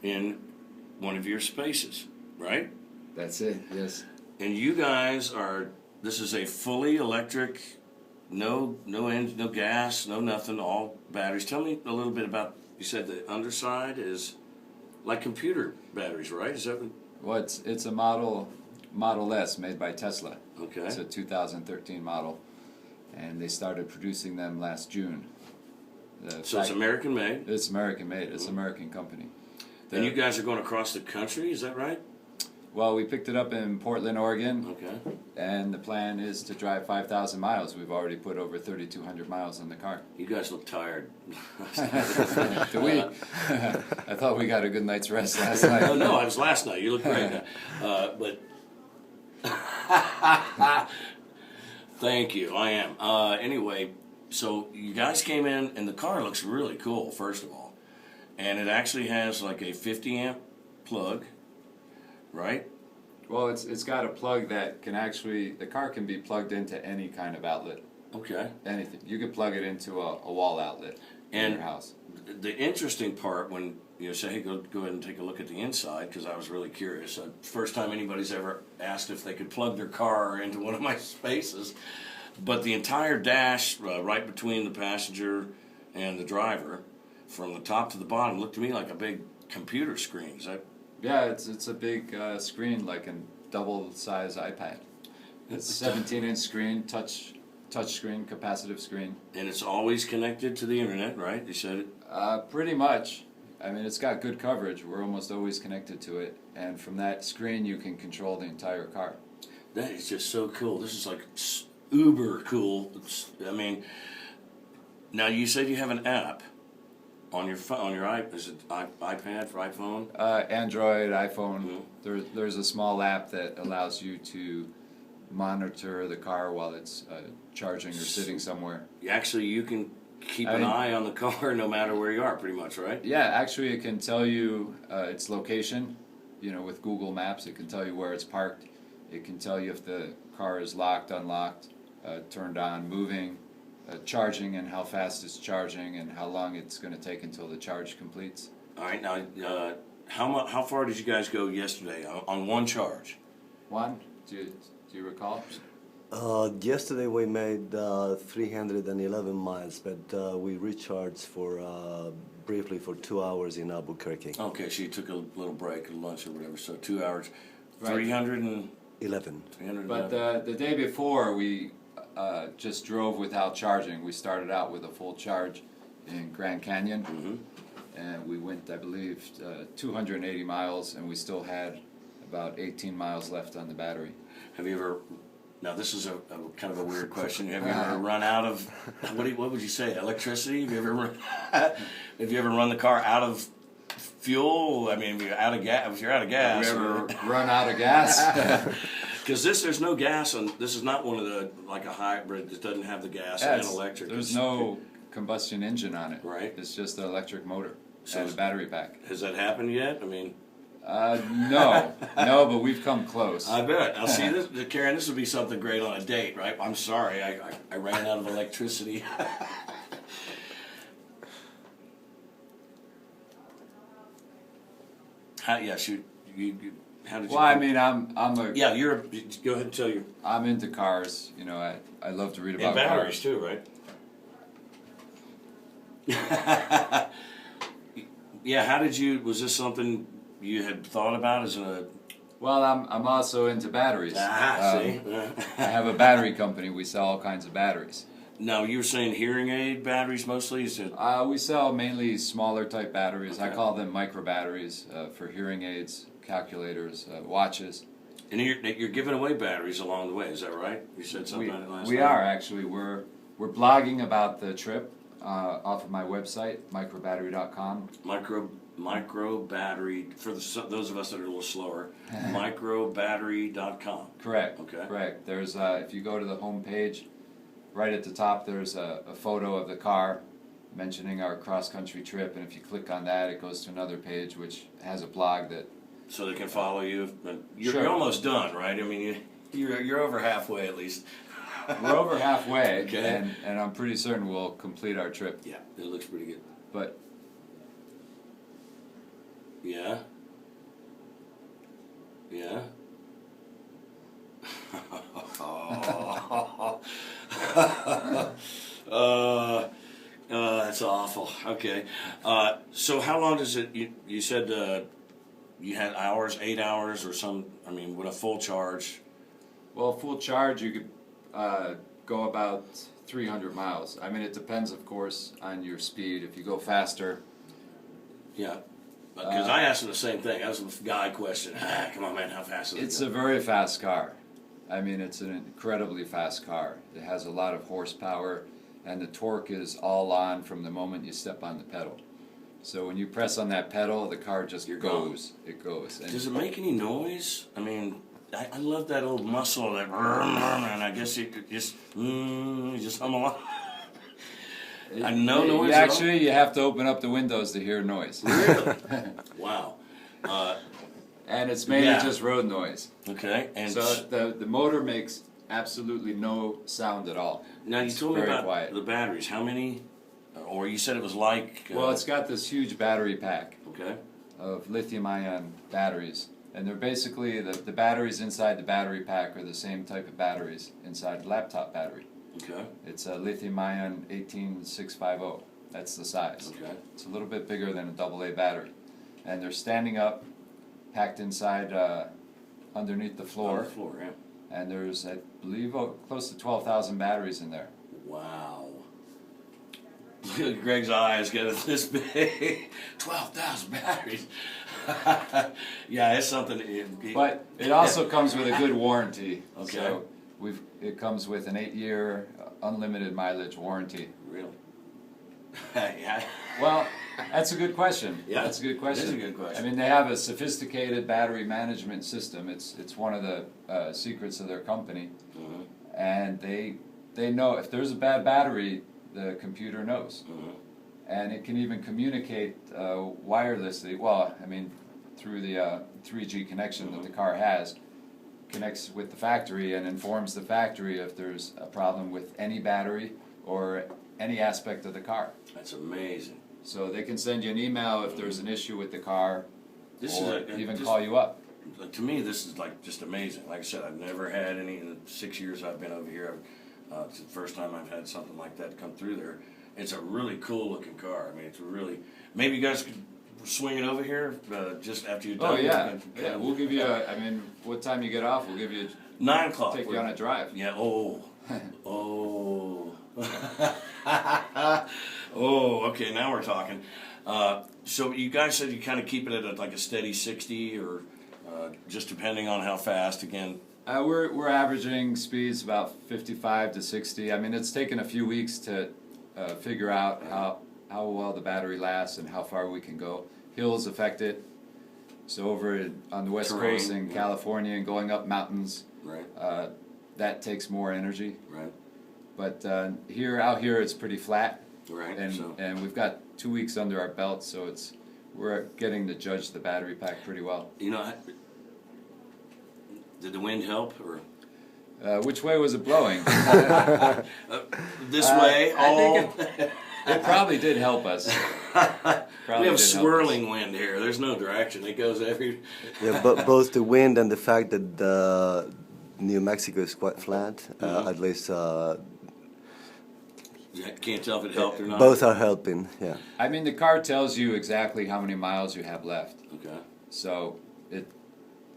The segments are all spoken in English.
in one of your spaces, right? That's it, yes. And you guys this is a fully electric, no engine, no gas, no nothing, all batteries. Tell me a little bit about, you said the underside is like computer batteries, right? Is that what? Well, it's a Model S made by Tesla. Okay. It's a 2013 model, and they started producing them last June. So it's American made? It's American made. It's an American company. And you guys are going across the country, is that right? Well, we picked it up in Portland, Oregon. Okay. And the plan is to drive 5,000 miles. We've already put over 3,200 miles on the car. You guys look tired. Do we? I thought we got a good night's rest last night. No, it was last night. You look great now. But thank you. I am. Anyway, so you guys came in, and the car looks really cool, first of all. And it actually has like a 50 amp plug, right? Well, it's got a plug that can actually, the car can be plugged into any kind of outlet. Okay. Anything. You could plug it into a wall outlet in your house. The interesting part when you say, hey, go ahead and take a look at the inside, because I was really curious. First time anybody's ever asked if they could plug their car into one of my spaces. But the entire dash, right between the passenger and the driver, from the top to the bottom, looked to me like a big computer screen. Is that? Yeah, it's a big screen, like a double-size iPad. It's a 17-inch screen, touch screen, capacitive screen. And it's always connected to the internet, right? You said it? Pretty much. I mean, it's got good coverage. We're almost always connected to it. And from that screen, you can control the entire car. That is just so cool. This is like uber cool. I mean, now you said you have an app on your phone, on your is it iPad for iPhone? Android, iPhone. Mm-hmm. There's a small app that allows you to monitor the car while it's charging or sitting somewhere. Actually, you can keep an eye on the car no matter where you are, pretty much, right? Yeah, actually, it can tell you its location. You know, with Google Maps, it can tell you where it's parked. It can tell you if the car is locked, unlocked, turned on, moving. Charging and how fast it's charging and how long it's going to take until the charge completes. All right, now how far did you guys go yesterday on one charge? One? Do you recall? Yesterday we made 311 miles, but we recharged briefly for 2 hours in Albuquerque. Okay, so you took a little break, a lunch or whatever, so 2 hours. Right. 311. But the day before we just drove without charging. We started out with a full charge in Grand Canyon, and we went, I believe, 280 miles, and we still had about 18 miles left on the battery. Have you ever, now this is a kind of a weird question, have you ever run out of, what would you say, electricity? Have you ever run the car out of fuel? I mean, if you're out of gas. Have you ever run out of gas? Because there's no gas, and this is not one of the, like a hybrid that doesn't have the gas and electric. There's no combustion engine on it. Right. It's just an electric motor and a battery pack. Has that happened yet? I mean... No, but we've come close. I bet. Now see, Karen, this would be something great on a date, right? I'm sorry, I ran out of electricity. How did you? Well, I mean, I'm a... Yeah, go ahead and tell you. I'm into cars. You know, I love to read about and batteries cars. too, right? Yeah, how did you, was this something you had thought about as a... Well, I'm also into batteries. See? I have a battery company. We sell all kinds of batteries. Now, you were saying hearing aid batteries mostly? Is it... We sell mainly smaller type batteries. Okay. I call them micro batteries for hearing aids, calculators, watches. And you're giving away batteries along the way, is that right? You said something on it last night. We are, actually. We're blogging about the trip off of my website, microbattery.com. Micro battery, for those of us that are a little slower, microbattery.com. Correct. Okay. Correct. There's if you go to the home page, right at the top there's a photo of the car mentioning our cross-country trip, and if you click on that it goes to another page which has a blog that... So they can follow you. You're, sure. You're almost done, right? I mean, you're over halfway at least. We're over halfway, okay. and I'm pretty certain we'll complete our trip. Yeah, it looks pretty good. But Yeah. Yeah. That's awful. Okay. So how long does it, you said you had hours, 8 hours or some, I mean, with a full charge? Well, full charge, you could go about 300 miles. I mean, it depends, of course, on your speed. If you go faster. Yeah. Because I asked him the same thing. That was a guy question. Come on, man, how fast is it? It's a very fast car. I mean, it's an incredibly fast car. It has a lot of horsepower, and the torque is all on from the moment you step on the pedal. So when you press on that pedal, the car just goes. It goes. And does it make any noise? I mean, I love that old muscle, that, and I guess you just hum along. No noise. Actually, you have to open up the windows to hear noise. Really? Wow. And it's mainly just road noise. Okay. And so the motor makes absolutely no sound at all. Now you told me about the batteries. How many? Or you said it was like. Well, it's got this huge battery pack. Okay. Of lithium-ion batteries, and they're basically the batteries inside the battery pack are the same type of batteries inside the laptop battery. Okay. It's a lithium-ion 18650. That's the size. Okay. It's a little bit bigger than a AA battery, and they're standing up, packed inside underneath the floor. On the floor, yeah. And there's, I believe, close to 12,000 batteries in there. Wow. Greg's eyes get this big. 12,000 batteries. Yeah, it's something. But it also comes with a good warranty. Okay. So it comes with an 8-year unlimited mileage warranty. Really? Yeah. Well, that's a good question. Yeah, that's a good question. It is a good question. I mean, they have a sophisticated battery management system. It's one of the secrets of their company, and they know if there's a bad battery, the computer knows, and it can even communicate wirelessly. Well, I mean, through the 3G connection that the car has, connects with the factory and informs the factory if there's a problem with any battery or any aspect of the car. That's amazing. So they can send you an email if there's an issue with the car, or even just call you up. To me, this is like just amazing. Like I said, I've never had any in the 6 years I've been over here. It's the first time I've had something like that come through there. It's a really cool looking car. I mean, it's really. Maybe you guys could swing it over here just after you're done. Oh yeah, yeah. We'll give you. I mean, what time you get off? We'll give you. 9 o'clock. Take you on a drive. Yeah. Oh. Oh. Oh. Okay. Now we're talking. So you guys said you kind of keep it at like a steady 60, or just depending on how fast. Again. We're averaging speeds about 55 to 60. I mean, it's taken a few weeks to figure out how well the battery lasts and how far we can go. Hills affect it. So over on the west coast in California and going up mountains, that takes more energy. Right. But out here it's pretty flat. Right. And we've got 2 weeks under our belt, so we're getting to judge the battery pack pretty well. You know. Did the wind help, or which way was it blowing? This way? I think it probably did help us. We have swirling wind here. There's no direction. It goes every. Yeah, but both the wind and the fact that New Mexico is quite flat, at least. Can't tell if it helped or not. Both are helping. Yeah. I mean, the car tells you exactly how many miles you have left. Okay. So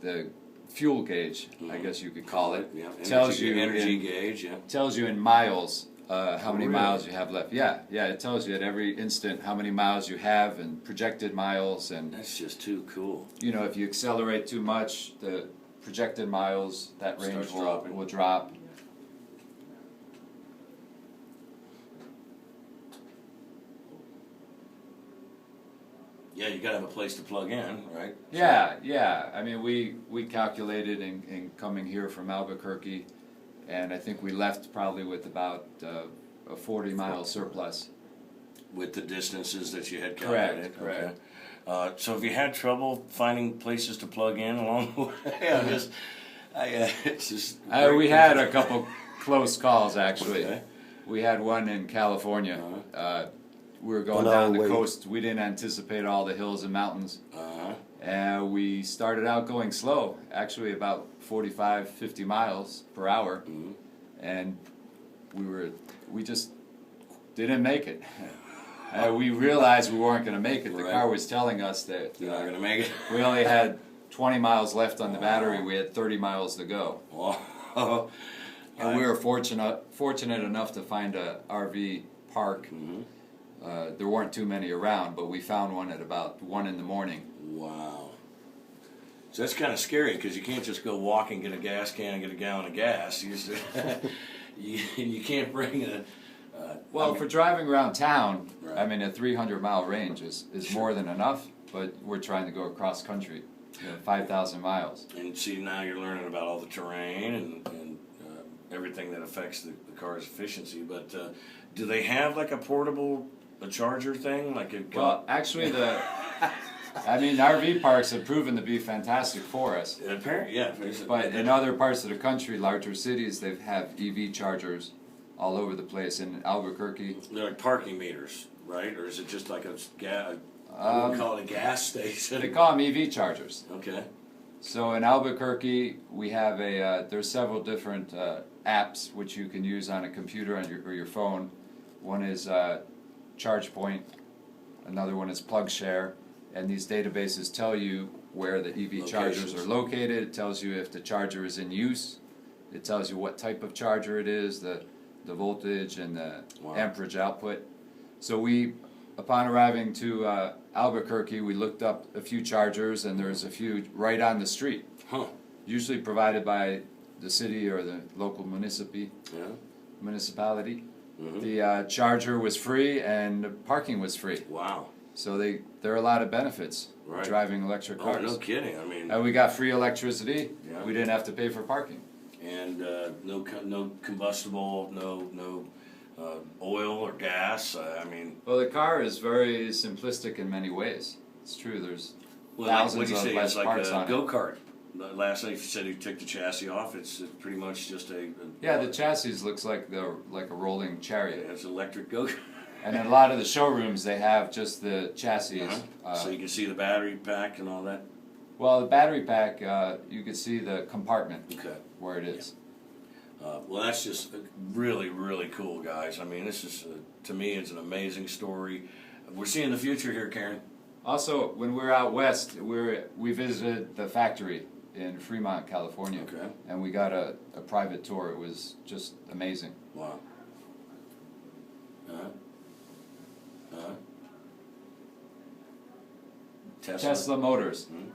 the fuel gauge, I guess you could call it, tells you energy gauge. Yeah. Tells you in miles how many miles you have left. Yeah, it tells you at every instant how many miles you have and projected miles, and that's just too cool. You know, if you accelerate too much, the projected miles, that range will drop. Yeah, you gotta have a place to plug in, right? Yeah. I mean, we calculated in coming here from Albuquerque, and I think we left probably with about a 40-mile surplus. With the distances that you had calculated? Correct. Okay. So have you had trouble finding places to plug in along the way? It's just... we had a couple close calls, actually. Okay. We had one in California. We were going down the coast. We didn't anticipate all the hills and mountains. we started out going slow, actually about 45, 50 miles per hour, and we just didn't make it. We realized we weren't going to make it. The car was telling us that You're not going to make it. we only had 20 miles left on the battery. We had 30 miles to go. Wow. And we were fortunate enough to find a RV park. There weren't too many around, but we found one at about 1 in the morning. Wow. So that's kind of scary because you can't just go walk and get a gas can and get a gallon of gas. You can't bring a... Well, for driving around town, Right. I mean, a 300-mile range is more than enough, but we're trying to go across country, 5,000 miles. And see, now you're learning about all the terrain and everything that affects the car's efficiency. But do they have like a portable charger thing? Well, actually, RV parks have proven to be fantastic for us. Apparently, yeah. But in other parts of the country, larger cities, they have EV chargers all over the place. In Albuquerque, They're like parking meters, right? Or is it just like a gas? I wouldn't call it a gas station. they call them EV chargers. Okay. So in Albuquerque, we have there's several different apps which you can use on a computer or your phone. One is ChargePoint, another one is PlugShare, and these databases tell you where the EV chargers are located. It tells you if the charger is in use. It tells you what type of charger it is, the voltage and the amperage output. So upon arriving to Albuquerque, we looked up a few chargers, and there's a few right on the street. Usually provided by the city or the local municipality. The charger was free and the parking was free. Wow. So there are a lot of benefits driving electric cars. Oh, no kidding. I mean, And we got free electricity. Yeah. We didn't have to pay for parking. and no combustible, no oil or gas. I mean, Well, the car is very simplistic in many ways. It's true. There's thousands what'd you of say? less It's like parts a on it. go-kart. Last night you said you took the chassis off. It's pretty much just Yeah, the chassis looks like a rolling chariot. It's electric go-kart. And in a lot of the showrooms, they have just the chassis. So you can see the battery pack and all that. Well, the battery pack, you can see the compartment Okay. where it is. Well, that's just really, really cool, guys. I mean, this is to me, it's an amazing story. We're seeing the future here, Karen. Also, when we were out west, we visited the factory in Fremont, California, Okay. and we got a private tour. It was just amazing. Wow. Tesla Motors. Mhm.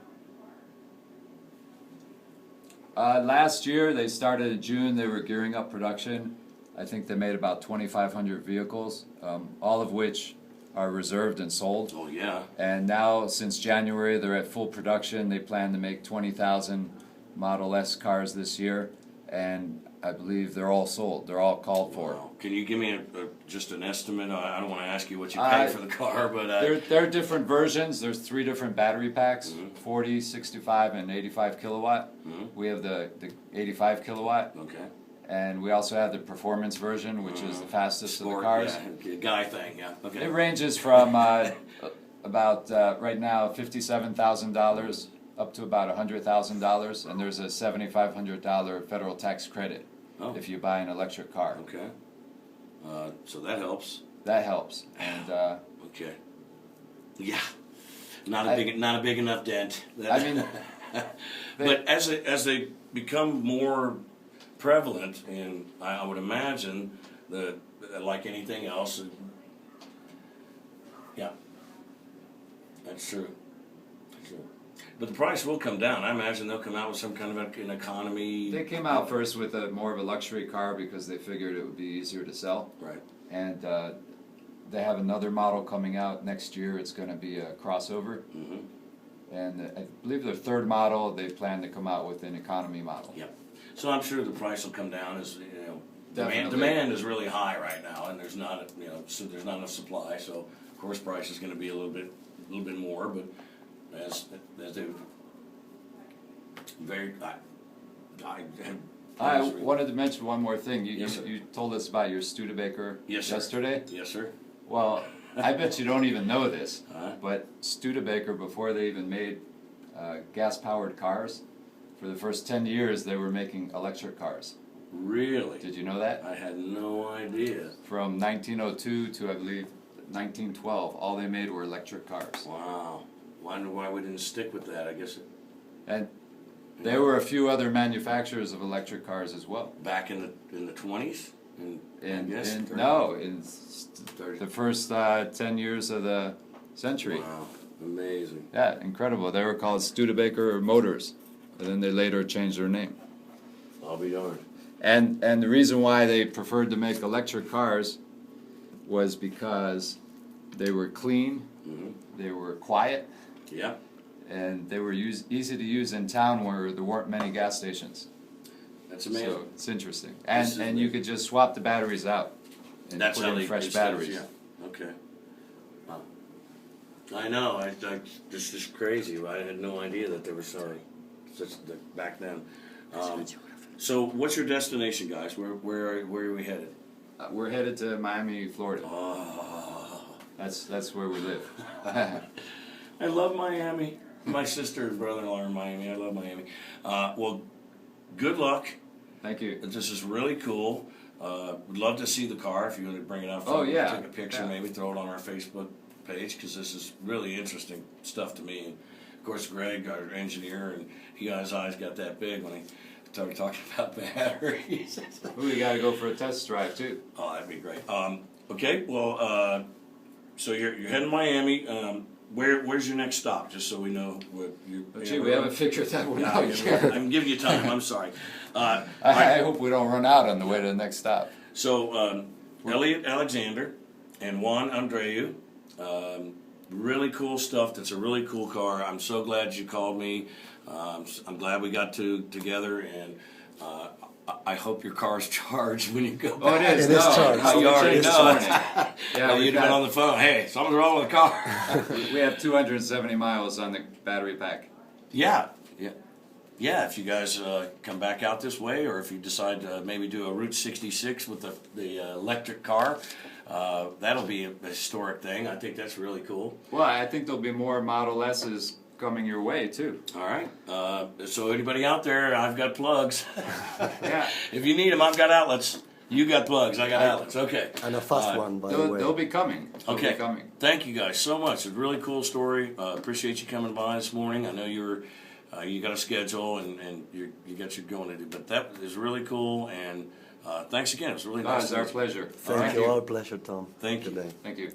Last year, they started in June. They were gearing up production. I think they made about 2,500 vehicles, all of which are reserved and sold. Oh yeah. And now, since January, they're at full production. They plan to make 20,000 Model S cars this year, and I believe they're all sold. They're all called for. Wow. Can you give me just an estimate? I don't want to ask you what you paid for the car, but There are different versions. There's 3 different battery packs, 40, 65, and 85 kilowatt. We have the 85 kilowatt, okay. and we also have the performance version, which is the fastest of the Sport, cars. yeah, guy thing, yeah. Okay. It ranges from about right now $57,000 up to about $100,000, and there's a $7,500 federal tax credit if you buy an electric car. Okay. So that helps. That helps, and Okay. Yeah. Not a big enough dent. I mean, but as they become more prevalent, and I would imagine that like anything else, yeah, that's true. But the price will come down. I imagine they'll come out with some kind of an economy. They came out first with more of a luxury car because they figured it would be easier to sell. Right. And they have another model coming out next year. It's going to be a crossover. And I believe their third model, they plan to come out with an economy model. Yep. So I'm sure the price will come down as Definitely. demand is really high right now, and there's not so there's not enough supply. So of course price is going to be a little bit more, but as they I wanted to mention one more thing. Yes, sir. You told us about your Studebaker yesterday. Yes, sir. Well, I bet you don't even know this, Huh? but Studebaker, before they even made gas-powered cars. For the first 10 years, they were making electric cars. Really? Did you know that? I had no idea. From 1902 to, I believe, 1912, all they made were electric cars. Wow. Wonder why we didn't stick with that. I guess And there were a few other manufacturers of electric cars as well. back in the 20s. In Thirty. the first 10 years of the century. Wow. Amazing. Yeah, incredible. They were called Studebaker Motors, and then they later changed their name. I'll be darned. And the reason why they preferred to make electric cars was because they were clean, they were quiet, Yeah. and they were easy to use in town where there weren't many gas stations. That's amazing. So it's interesting. This is And you could just swap the batteries out and That's put how in they fresh do stuff, batteries. Yeah. Okay. Wow. I know. This is crazy. I had no idea that they were such back then. So, what's your destination, guys? Where are we headed? We're headed to Miami, Florida. Oh, That's where we live. I love Miami. My sister and brother-in-law are in Miami. I love Miami. Well, good luck. Thank you. This is really cool. Would love to see the car if you want to bring it up. Oh, yeah. Take a picture, Yeah. maybe throw it on our Facebook page because this is really interesting stuff to me. And of course, Greg, our engineer, and he got his eyes got that big when he started talking about batteries. We got to go for a test drive too. Oh, that'd be great. Okay, well, so you're heading to Miami. Where's your next stop? Just so we know what you. Gee, we haven't figured that one out Yeah, yet. I'm giving you time. I'm sorry. I hope we don't run out on the way to the next stop. So, Elliott Alexander and Juan Andreu, really cool stuff. That's a really cool car. I'm so glad you called me. I'm glad we got together, and I hope your car's charged when you go back. Oh, it is. It is charged. No, You already know it. Yeah, You'd have been on the phone. Hey, something's wrong with the car. we have 270 miles on the battery pack. Yeah. If you guys come back out this way, or if you decide to maybe do a Route 66 with the electric car, that'll be a historic thing. I think that's really cool. Well, I think there'll be more Model S's coming your way too. All right. So anybody out there, I've got plugs. Yeah. If you need them, I've got outlets. You got plugs. I got outlets. Okay. And a fast one, by the way. They'll be coming. They'll Okay. be coming. Thank you guys so much. It's a really cool story. Appreciate you coming by this morning. I know you got a schedule and you got your going to do, but that is really cool. And thanks again. It was really nice. It's our pleasure. Thank you. Our pleasure, Tom. Thank you. Today. Thank you.